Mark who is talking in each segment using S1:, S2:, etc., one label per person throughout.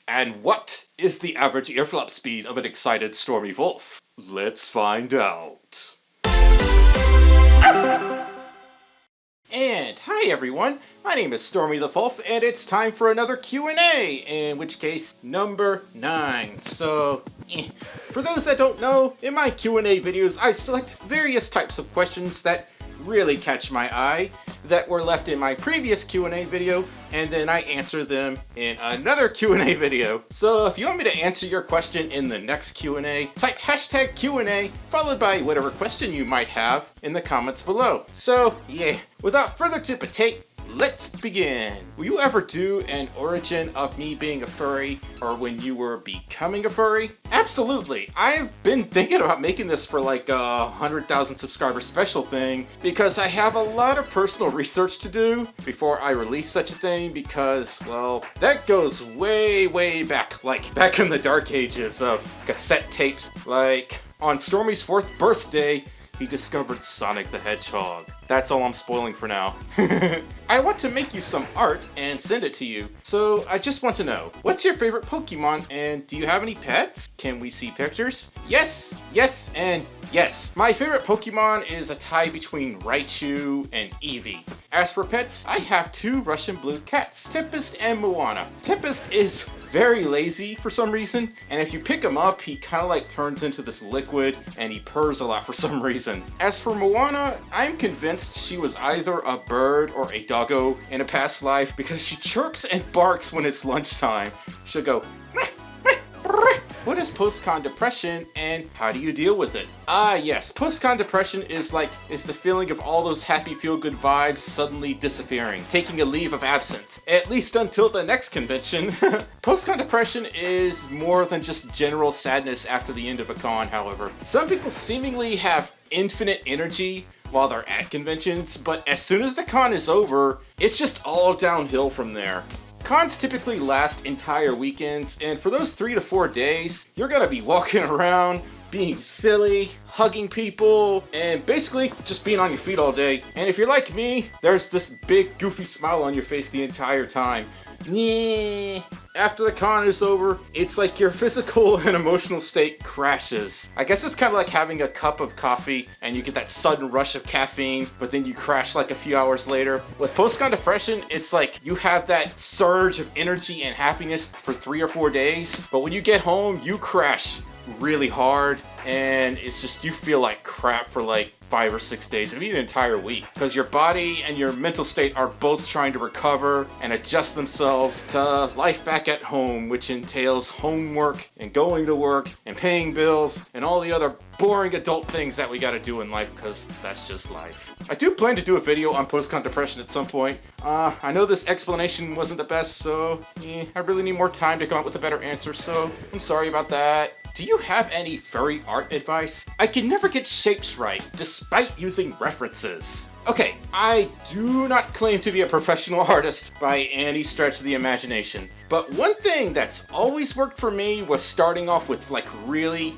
S1: And what is the average earflop speed of an excited Stormy Wolf? Let's find out. And hi everyone, my name is Stormy the Folf, and it's time for another Q&A, in which case, number 9. So, for those that don't know, in my Q&A videos, I select various types of questions that really catch my eye, that were left in my previous Q&A video, and then I answer them in another Q&A video. So if you want me to answer your question in the next Q&A, type hashtag Q&A followed by whatever question you might have in the comments below. So yeah, without further ado, let's begin. Will you ever do an origin of me being a furry, or when you were becoming a furry? Absolutely. I've been thinking about making this for like a 100,000 subscriber special thing, because I have a lot of personal research to do before I release such a thing, because, well, that goes way back, like back in the dark ages of cassette tapes. Like, on Stormy's 4th birthday, he discovered Sonic the Hedgehog. That's all I'm spoiling for now. I want to make you some art and send it to you. So I just want to know, what's your favorite Pokemon, and do you have any pets? Can we see pictures? Yes, and yes. My favorite Pokemon is a tie between Raichu and Eevee. As for pets, I have 2 Russian blue cats, Tempest and Moana. Tempest is very lazy for some reason, and if you pick him up, he kind of like turns into this liquid, and he purrs a lot for some reason. As for Moana, I'm convinced she was either a bird or a doggo in a past life, because she chirps and barks when it's lunchtime. She'll go, what is PostCon Depression, and how do you deal with it? Ah yes, PostCon Depression is the feeling of all those happy feel-good vibes suddenly disappearing, taking a leave of absence, at least until the next convention. PostCon Depression is more than just general sadness after the end of a con, however. Some people seemingly have infinite energy while they're at conventions, but as soon as the con is over, it's just all downhill from there. Cons typically last entire weekends, and for those 3 to 4 days, you're gonna be walking around, being silly, hugging people, and basically just being on your feet all day. And if you're like me, there's this big goofy smile on your face the entire time. Yeah. After the con is over, it's like your physical and emotional state crashes. I guess it's kind of like having a cup of coffee and you get that sudden rush of caffeine, but then you crash like a few hours later. With PostCon Depression, it's like you have that surge of energy and happiness for 3 or 4 days, but when you get home, you crash really hard, and it's just, you feel like crap for like 5 or 6 days, maybe an entire week, because your body and your mental state are both trying to recover and adjust themselves to life back at home, which entails homework and going to work and paying bills and all the other boring adult things that we gotta do in life, because that's just life. I do plan to do a video on PostCon Depression at some point. I know this explanation wasn't the best, so I really need more time to come up with a better answer, so I'm sorry about that. Do you have any furry art advice? I can never get shapes right, despite using references. Okay, I do not claim to be a professional artist by any stretch of the imagination, but one thing that's always worked for me was starting off with like really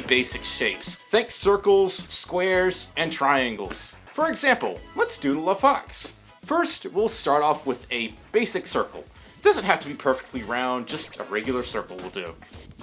S1: basic shapes. Think circles, squares, and triangles. For example, let's doodle a fox. First, we'll start off with a basic circle. It doesn't have to be perfectly round, just a regular circle will do.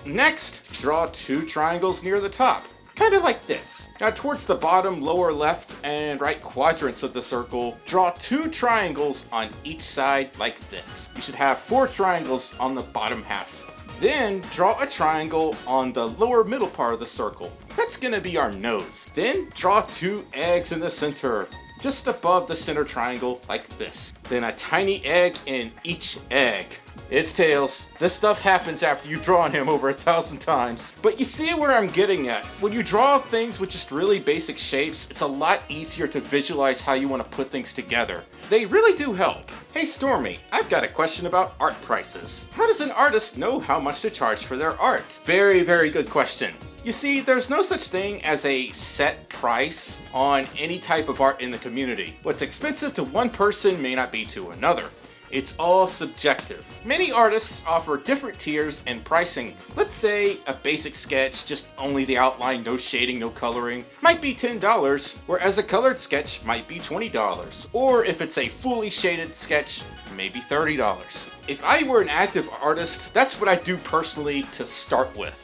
S1: Next, draw 2 triangles near the top, kind of like this. Now towards the bottom, lower left, and right quadrants of the circle, draw 2 triangles on each side like this. You should have 4 triangles on the bottom half. Then draw a triangle on the lower middle part of the circle. That's gonna be our nose. Then draw 2 eggs in the center, just above the center triangle like this. Then a tiny egg in each egg. It's Tails. This stuff happens after you've drawn him over 1,000 times. But you see where I'm getting at. When you draw things with just really basic shapes, it's a lot easier to visualize how you want to put things together. They really do help. Hey Stormy, I've got a question about art prices. How does an artist know how much to charge for their art? Very good question. You see, there's no such thing as a set price on any type of art in the community. What's expensive to one person may not be to another. it's all subjective. Many artists offer different tiers and pricing. Let's say a basic sketch, just only the outline, no shading, no coloring, might be $10, whereas a colored sketch might be $20. Or if it's a fully shaded sketch, maybe $30. If I were an active artist, that's what I do personally to start with.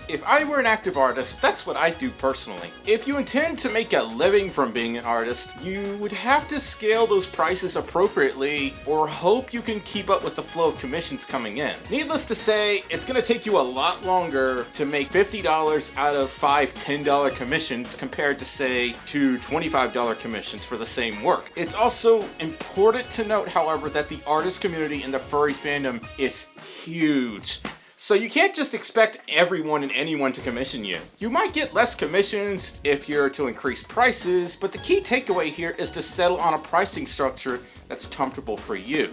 S1: If I were an active artist, that's what I do personally. If you intend to make a living from being an artist, you would have to scale those prices appropriately or hope you can keep up with the flow of commissions coming in. Needless to say, it's going to take you a lot longer to make $50 out of $5 $10 commissions compared to say $2 $25 commissions for the same work. It's also important to note, however, that the artist community in the furry fandom is huge. So you can't just expect everyone and anyone to commission you. You might get less commissions if you're to increase prices, but the key takeaway here is to settle on a pricing structure that's comfortable for you.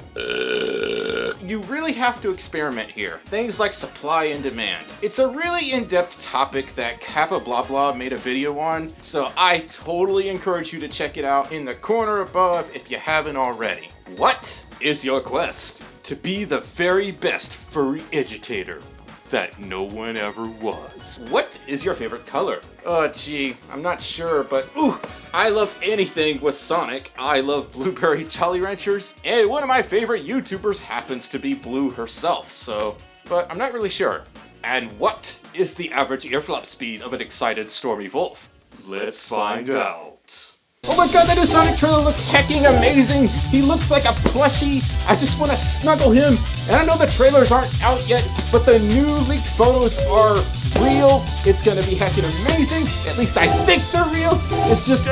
S1: You really have to experiment here. Things like supply and demand. It's a really in-depth topic that Kappa Blah Blah made a video on, so I totally encourage you to check it out in the corner above if you haven't already. What is your quest? To be the very best furry educator that no one ever was. What is your favorite color? Oh gee, I'm not sure, but I love anything with Sonic. I love Blueberry Jolly Ranchers, and one of my favorite YouTubers happens to be Blue herself, but I'm not really sure. And what is the average ear flop speed of an excited Stormi Wolf? Let's find out. Oh my god, that new Sonic trailer looks hecking amazing! He looks like a plushie! I just want to snuggle him! And I know the trailers aren't out yet, but the new leaked photos are real. It's gonna be hecking amazing! At least I think they're real! It's just...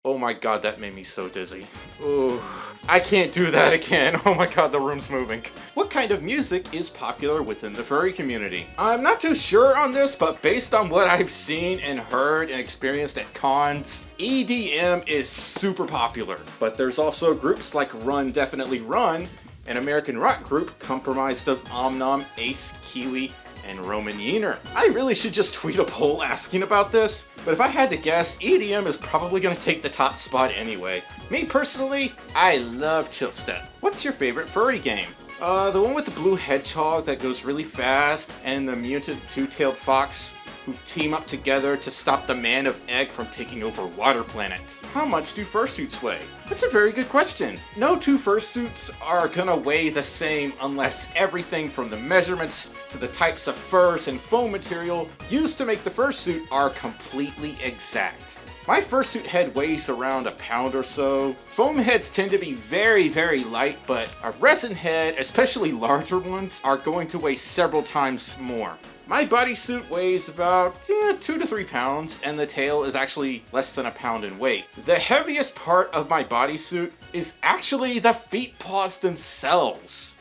S1: Oh my god, that made me so dizzy. Ooh, I can't do that again. Oh my god, the room's moving. What kind of music is popular within the furry community? I'm not too sure on this, but based on what I've seen and heard and experienced at cons, EDM is super popular. But there's also groups like Run Definitely Run, an American rock group comprised of Omnom, Ace, Kiwi, and Roman Yeaner. I really should just tweet a poll asking about this, but if I had to guess, EDM is probably gonna take the top spot anyway. Me personally, I love chill step. What's your favorite furry game? The one with the blue hedgehog that goes really fast and the mutant two-tailed fox who team up together to stop the Man of Egg from taking over Water Planet. How much do fursuits weigh? That's a very good question. No two fursuits are gonna weigh the same unless everything from the measurements to the types of furs and foam material used to make the fursuit are completely exact. My fursuit head weighs around a pound or so. Foam heads tend to be very, very light, but a resin head, especially larger ones, are going to weigh several times more. My bodysuit weighs about 2 to 3 pounds, and the tail is actually less than a pound in weight. The heaviest part of my bodysuit is actually the feet paws themselves.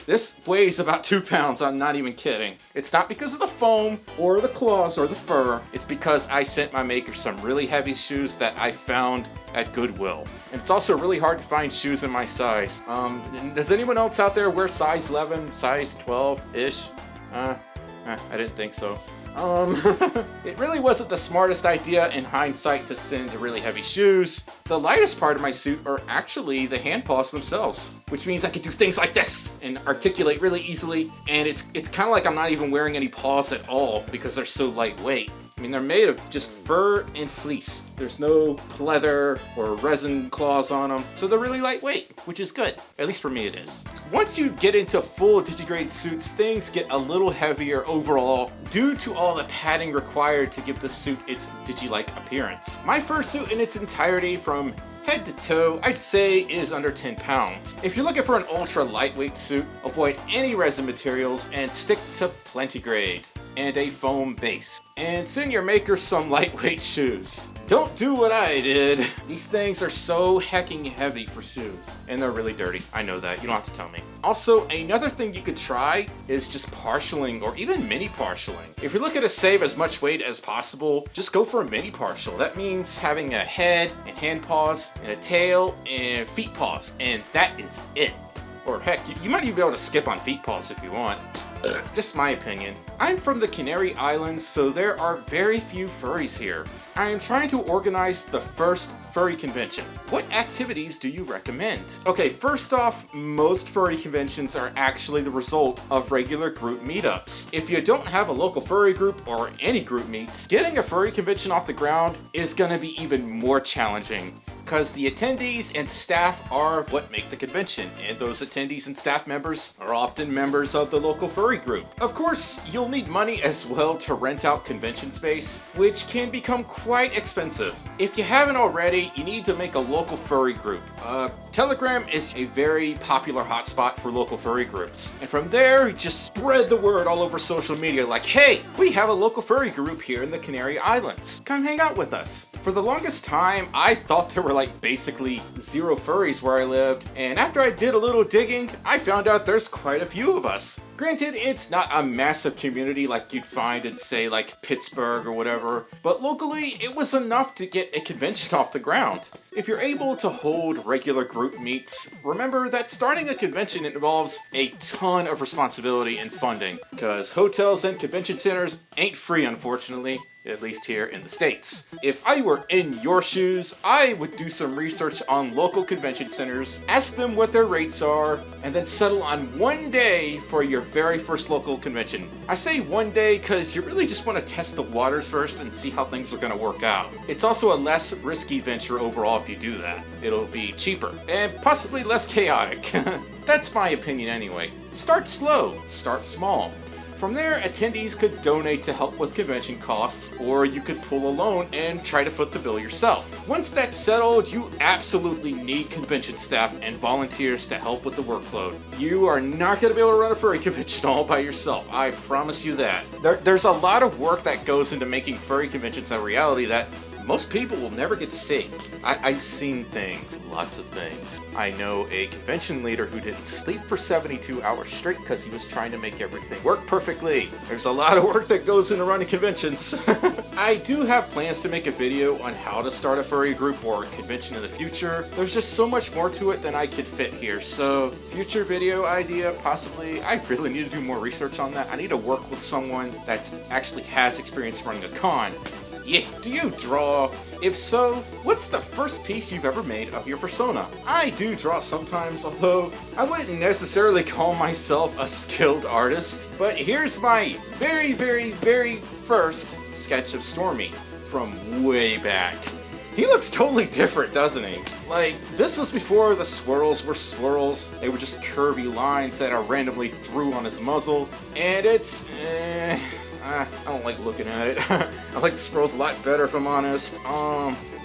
S1: This weighs about 2 pounds, I'm not even kidding. It's not because of the foam, or the claws, or the fur. It's because I sent my maker some really heavy shoes that I found at Goodwill. And it's also really hard to find shoes in my size. Does anyone else out there wear size 11, size 12-ish? I didn't think so. It really wasn't the smartest idea in hindsight to send really heavy shoes. The lightest part of my suit are actually the hand paws themselves, which means I can do things like this and articulate really easily, and it's kind of like I'm not even wearing any paws at all because they're so lightweight. I mean, they're made of just fur and fleece. There's no pleather or resin claws on them, so they're really lightweight, which is good. At least for me it is. Once you get into full digigrade suits, things get a little heavier overall due to all the padding required to give the suit its digi-like appearance. My fursuit in its entirety from head to toe, I'd say is under 10 pounds. If you're looking for an ultra lightweight suit, avoid any resin materials and stick to Plentygrade and a foam base. And send your maker some lightweight shoes. Don't do what I did. These things are so hecking heavy for shoes. And they're really dirty. I know that. You don't have to tell me. Also, another thing you could try is just partialing or even mini partialing. If you're looking to save as much weight as possible, just go for a mini partial. That means having a head and hand paws and a tail and feet paws. And that is it. Or heck, you might even be able to skip on feet paws if you want. Just my opinion. I'm from the Canary Islands, so there are very few furries here. I am trying to organize the first furry convention. What activities do you recommend? Okay, first off, most furry conventions are actually the result of regular group meetups. If you don't have a local furry group or any group meets, getting a furry convention off the ground is gonna be even more challenging, because the attendees and staff are what make the convention, and those attendees and staff members are often members of the local furry group. Of course, you'll need money as well to rent out convention space, which can become quite expensive. If you haven't already, you need to make a local furry group. Telegram is a very popular hotspot for local furry groups. And from there, just spread the word all over social media like, hey, we have a local furry group here in the Canary Islands. Come hang out with us. For the longest time, I thought there were like basically zero furries where I lived, and after I did a little digging, I found out there's quite a few of us. Granted, it's not a massive community like you'd find in, say, like Pittsburgh or whatever, but locally, it was enough to get a convention off the ground. If you're able to hold regular group meets, remember that starting a convention involves a ton of responsibility and funding, because hotels and convention centers ain't free, unfortunately. At least here in the States. If I were in your shoes, I would do some research on local convention centers, ask them what their rates are, and then settle on one day for your very first local convention. I say one day because you really just want to test the waters first and see how things are going to work out. It's also a less risky venture overall if you do that. It'll be cheaper, and possibly less chaotic. That's my opinion anyway. Start slow, start small. From there, attendees could donate to help with convention costs, or you could pull a loan and try to foot the bill yourself. Once that's settled, you absolutely need convention staff and volunteers to help with the workload. You are not going to be able to run a furry convention all by yourself, I promise you that. There's a lot of work that goes into making furry conventions a reality that most people will never get to see. I've seen things, lots of things. I know a convention leader who didn't sleep for 72 hours straight because he was trying to make everything work perfectly. There's a lot of work that goes into running conventions. I do have plans to make a video on how to start a furry group or convention in the future. There's just so much more to it than I could fit here, so future video idea, possibly. I really need to do more research on that. I need to work with someone that actually has experience running a con. Yeah, do you draw? If so, what's the first piece you've ever made of your persona? I do draw sometimes, although I wouldn't necessarily call myself a skilled artist. But here's my very first sketch of Stormi from way back. He looks totally different, doesn't he? Like, this was before the swirls were swirls. They were just curvy lines that I randomly threw on his muzzle. And it's, I don't like looking at it. I like the swirls a lot better, if I'm honest.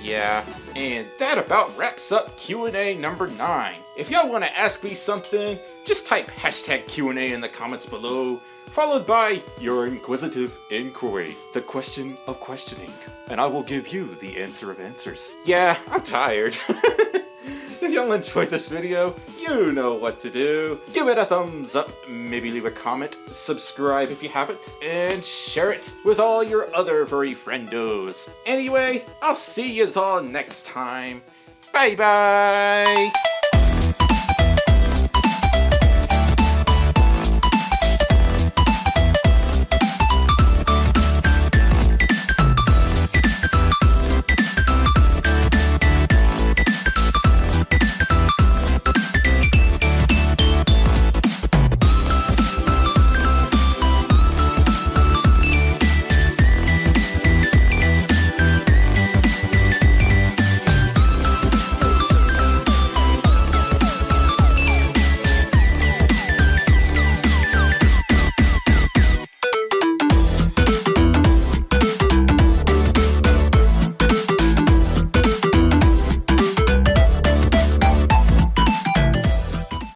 S1: Yeah. And that about wraps up Q&A number 9. If y'all want to ask me something, just type hashtag Q&A in the comments below, followed by your inquisitive inquiry, the question of questioning, and I will give you the answer of answers. Yeah, I'm tired. If y'all enjoyed this video, you know what to do. Give it a thumbs up, maybe leave a comment, subscribe if you haven't, and share it with all your other furry friendos. Anyway, I'll see yous all next time. Bye bye!